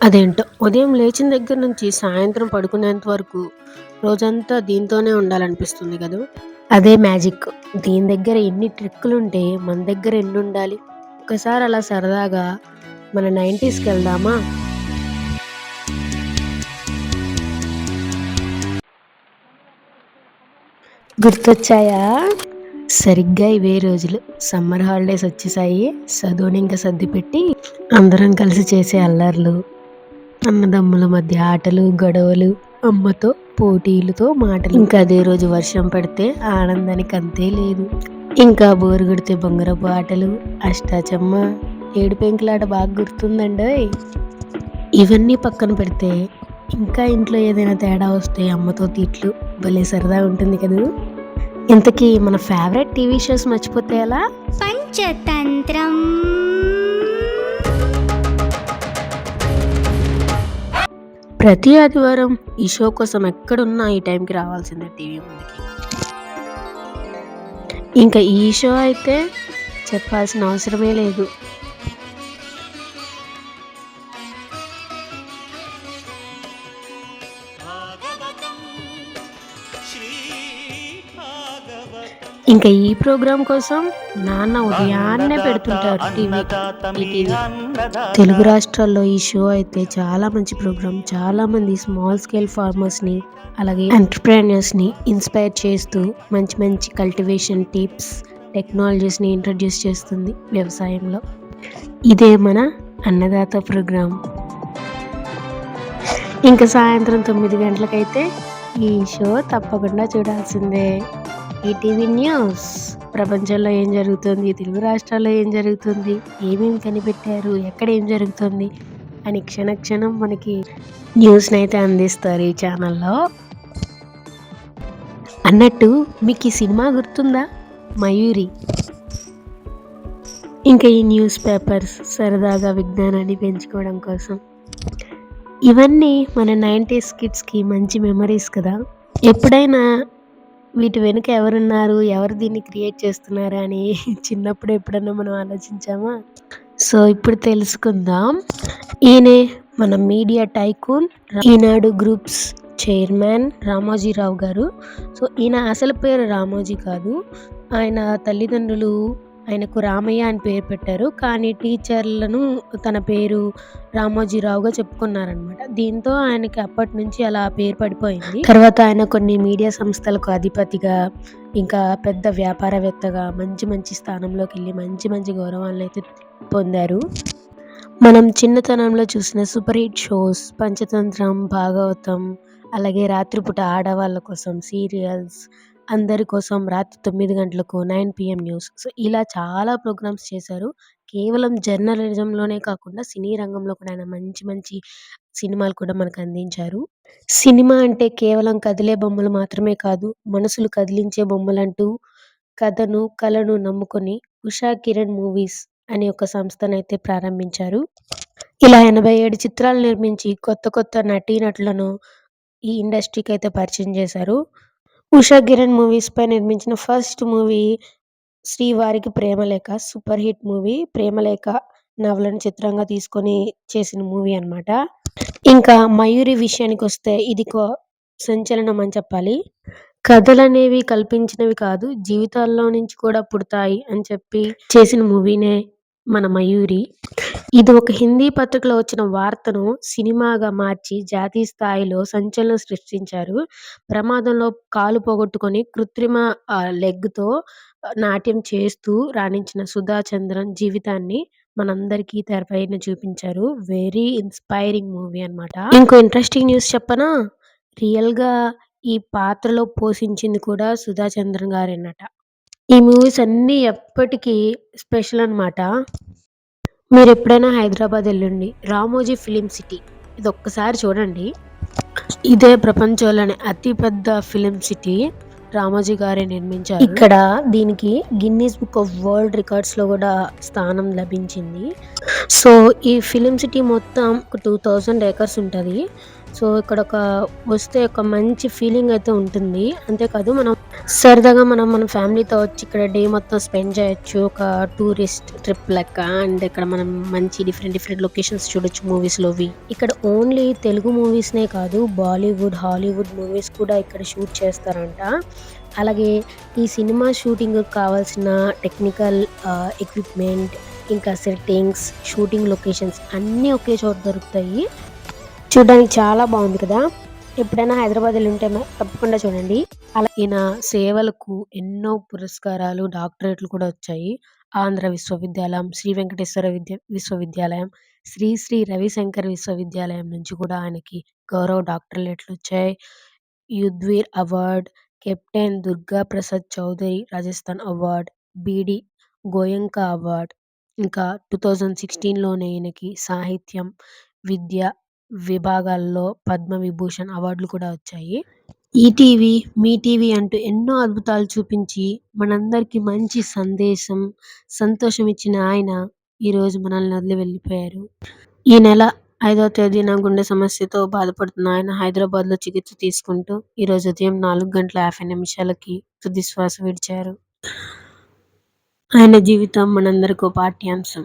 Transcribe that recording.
అదేంటో ఉదయం లేచిన దగ్గర నుంచి సాయంత్రం పడుకునేంత వరకు రోజంతా దీంతోనే ఉండాలనిపిస్తుంది కదూ! అదే మ్యాజిక్. దీని దగ్గర ఎన్ని ట్రిక్కులుంటే మన దగ్గర ఎన్నుండాలి? ఒక్కసారి అలా సరదాగా మన 90స్‌కెళ్దామా? గుర్తొచ్చాయా? సరిగ్గా ఇవే రోజులు. సమ్మర్ హాలిడేస్ వచ్చేసాయి. చదువుని ఇంక సర్దిపెట్టి అందరం కలిసి చేసే అల్లర్లు, అన్నదమ్ముల మధ్య ఆటలు, గొడవలు, అమ్మతో పోటీలతో మాటలు. ఇంకా అదే రోజు వర్షం పడితే ఆనందానికి అంతే లేదు. ఇంకా బోరు కొడితే బొంగరపు ఆటలు, అష్టాచమ్మ, ఏడు పెంకులాట బాగా గుర్తుందండోయ్. ఇవన్నీ పక్కన పెడితే ఇంకా ఇంట్లో ఏదైనా తేడా వస్తే అమ్మతో తిట్లు భలే సరదా ఉంటుంది కదూ. ఇంతకీ మన ఫేవరెట్ టీవీ షోస్ మర్చిపోతే ఎలా? పంచతంత్రం. ప్రతి ఆదివారం ఈ షో కోసం ఎక్కడున్నా ఈ టైంకి రావాల్సిందే టీవీ ముందుకి. ఇంకా ఈ షో అయితే చెప్పాల్సిన అవసరమే లేదు. ఇంకా ఈ ప్రోగ్రాం కోసం నాన్న ఉదయాన్నే పెడుతుంటారు టీవీ. తెలుగు రాష్ట్రాల్లో ఈ షో అయితే చాలా మంచి ప్రోగ్రాం. చాలా మంది స్మాల్ స్కేల్ ఫార్మర్స్ని అలాగే ఎంటర్‌ప్రెన్యూర్స్‌ని ఇన్స్పైర్ చేస్తూ మంచి మంచి కల్టివేషన్ టిప్స్, టెక్నాలజీస్‌ని ఇంట్రడ్యూస్ చేస్తుంది వ్యవసాయంలో. ఇదే మన అన్నదాత ప్రోగ్రాం. ఇంకా సాయంత్రం 9 గంటలకైతే ఈ షో తప్పకుండా చూడాల్సిందే. ETV news. ప్రపంచంలో ఏం జరుగుతుంది, తెలుగు రాష్ట్రాల్లో ఏం జరుగుతుంది, ఏమేమి కనిపెట్టారు, ఎక్కడ ఏం జరుగుతుంది అని క్షణక్షణం మనకి న్యూస్ని అయితే అందిస్తారు ఈ ఛానల్లో. అన్నట్టు మీకు ఈ సినిమా గుర్తుందా? మయూరి. ఇంకా ఈ న్యూస్ పేపర్స్ సరదాగా విజ్ఞానాన్ని పెంచుకోవడం కోసం. ఇవన్నీ మన 90s కిడ్స్కి మంచి మెమరీస్ కదా. ఎప్పుడైనా వీటి వెనుక ఎవరున్నారు, ఎవరు దీన్ని క్రియేట్ చేస్తున్నారు అని చిన్నప్పుడు ఎప్పుడన్నా మనం ఆలోచించామా? సో ఇప్పుడు తెలుసుకుందాం. ఈయనే మన మీడియా టైకూన్, ఈనాడు గ్రూప్స్ చైర్మన్ రామోజీరావు గారు. సో ఈయన అసలు పేరు రామోజీ కాదు. ఆయన తల్లిదండ్రులు ఆయనకు రామయ్య అని పేరు పెట్టారు. కానీ టీచర్లను తన పేరు రామోజీరావుగా చెప్పుకున్నారనమాట. దీంతో ఆయనకి అప్పటి నుంచి అలా పేరు పడిపోయింది. తర్వాత ఆయన కొన్ని మీడియా సంస్థలకు అధిపతిగా, ఇంకా పెద్ద వ్యాపారవేత్తగా మంచి మంచి స్థానంలోకి వెళ్ళి మంచి మంచి గౌరవాలను అయితే పొందారు. మనం చిన్నతనంలో చూసిన super hit shows Panchatantram, Bhagavatam, అలాగే రాత్రిపూట ఆడవాళ్ళ కోసం సీరియల్స్, అందరి కోసం రాత్రి 9 గంటలకు 9 PM న్యూస్. సో ఇలా చాలా ప్రోగ్రామ్స్ చేశారు. కేవలం జర్నలిజంలోనే కాకుండా సినీ రంగంలో కూడా ఆయన మంచి మంచి సినిమాలు కూడా మనకు అందించారు. సినిమా అంటే కేవలం కదిలే బొమ్మలు మాత్రమే కాదు, మనసులు కదిలించే బొమ్మలంటూ కథను, కళను నమ్ముకొని ఉషా కిరణ్ మూవీస్ అనే ఒక సంస్థనైతే ప్రారంభించారు. ఇలా 87 చిత్రాలు నిర్మించి కొత్త కొత్త నటీనటులను ఈ ఇండస్ట్రీకి అయితే పరిచయం చేశారు. ఉషా కిరణ్ మూవీస్పై నిర్మించిన ఫస్ట్ మూవీ శ్రీవారికి ప్రేమలేఖ. Super hit movie. ప్రేమలేఖ నవలను చిత్రంగా తీసుకొని చేసిన మూవీ అన్నమాట. ఇంకా మయూరి విషయానికి వస్తే ఇది సంచలనం అని చెప్పాలి. కథలనేవి కల్పించినవి కాదు, జీవితాల్లో నుంచి కూడా పుడతాయి అని చెప్పి చేసిన మూవీనే మన మయూరి. ఇది ఒక హిందీ పత్రికలో వచ్చిన వార్తను సినిమాగా మార్చి జాతీయ స్థాయిలో సంచలనం సృష్టించారు. ప్రమాదంలో కాలు పోగొట్టుకొని కృత్రిమ లెగ్‌తో నాట్యం చేస్తూ రాణించిన సుధా చంద్రన్ జీవితాన్ని మనందరికీ తెరపైన చూపించారు. వెరీ ఇన్స్పైరింగ్ మూవీ అన్నమాట. ఇంకో ఇంట్రెస్టింగ్ న్యూస్ చెప్పనా? రియల్‌గా ఈ పాత్రలో పోషించింది కూడా సుధా చంద్రన్ గారేనట. ఈ మూవీస్ అన్నీ ఎప్పటికీ స్పెషల్ అన్నమాట. మీరెప్పుడైనా హైదరాబాద్ ఎళ్ళండి. రామోజీ ఫిలిం సిటీ ఇది ఒక్కసారి చూడండి. ఇదే ప్రపంచంలోనే అతి పెద్ద ఫిలిం సిటీ. రామోజీ గారే నిర్మించారు. ఇక్కడ దీనికి గిన్నీస్ బుక్ ఆఫ్ వరల్డ్ రికార్డ్స్‌లో కూడా స్థానం లభించింది. సో, ఈ ఫిల్మ్ సిటీ మొత్తం ఒక 2000 ఏకర్స్ ఉంటది. సో, ఇక్కడొక వస్తే ఒక మంచి ఫీలింగ్ అయితే ఉంటుంది. అంతేకాదు మనం సరదాగా మన ఫ్యామిలీతో వచ్చి ఇక్కడ డే మొత్తం స్పెండ్ చేయొచ్చు. ఒక టూరిస్ట్ ట్రిప్ లెక్క. అండ్ ఇక్కడ మనం మంచి డిఫరెంట్ డిఫరెంట్ లొకేషన్స్ చూడొచ్చు మూవీస్‌లోవి. ఇక్కడ ఓన్లీ తెలుగు మూవీస్‌నే కాదు బాలీవుడ్, హాలీవుడ్ మూవీస్ కూడా ఇక్కడ షూట్ చేస్తారంట. అలాగే ఈ సినిమా షూటింగ్‌కి కావాల్సిన టెక్నికల్ ఎక్విప్‌మెంట్, ఇంకా సెట్టింగ్స్, షూటింగ్ లొకేషన్స్ అన్నీ ఒకే చోట దొరుకుతాయి. చూడ్డానికి చాలా బాగుంది కదా! ఎప్పుడైనా హైదరాబాద్ ఎళ్ళుంటే తప్పకుండా చూడండి. అలా ఈయన సేవలకు ఎన్నో పురస్కారాలు, డాక్టరేట్లు కూడా వచ్చాయి. ఆంధ్ర విశ్వవిద్యాలయం, శ్రీ వెంకటేశ్వర విశ్వవిద్యాలయం, శ్రీ శ్రీ రవిశంకర్ విశ్వవిద్యాలయం నుంచి కూడా ఆయనకి గౌరవ డాక్టరేట్లొచ్చాయి. Yudhvir award, captain Durga Prasad Chowdary Rajasthan award, B D Goenka award, ఇంకా 2016లోనే ఈయనకి సాహిత్యం, విద్య విభాగాల్లో పద్మవిభూషణ్ అవార్డులు కూడా వచ్చాయి. ఈటీవీ, మీ టీవీ అంటూ ఎన్నో అద్భుతాలు చూపించి మనందరికీ మంచి సందేశం, సంతోషం ఇచ్చిన ఆయన ఈరోజు మనల్ని వదిలి వెళ్ళిపోయారు. ఈ నెల 5వ తేదీన గుండె సమస్యతో బాధపడుతున్న ఆయన హైదరాబాద్‌లో చికిత్స తీసుకుంటూ ఈరోజు ఉదయం 4:50 తుది శ్వాస విడిచారు. ఆయన జీవితం మనందరికో పాఠ్యాంశం.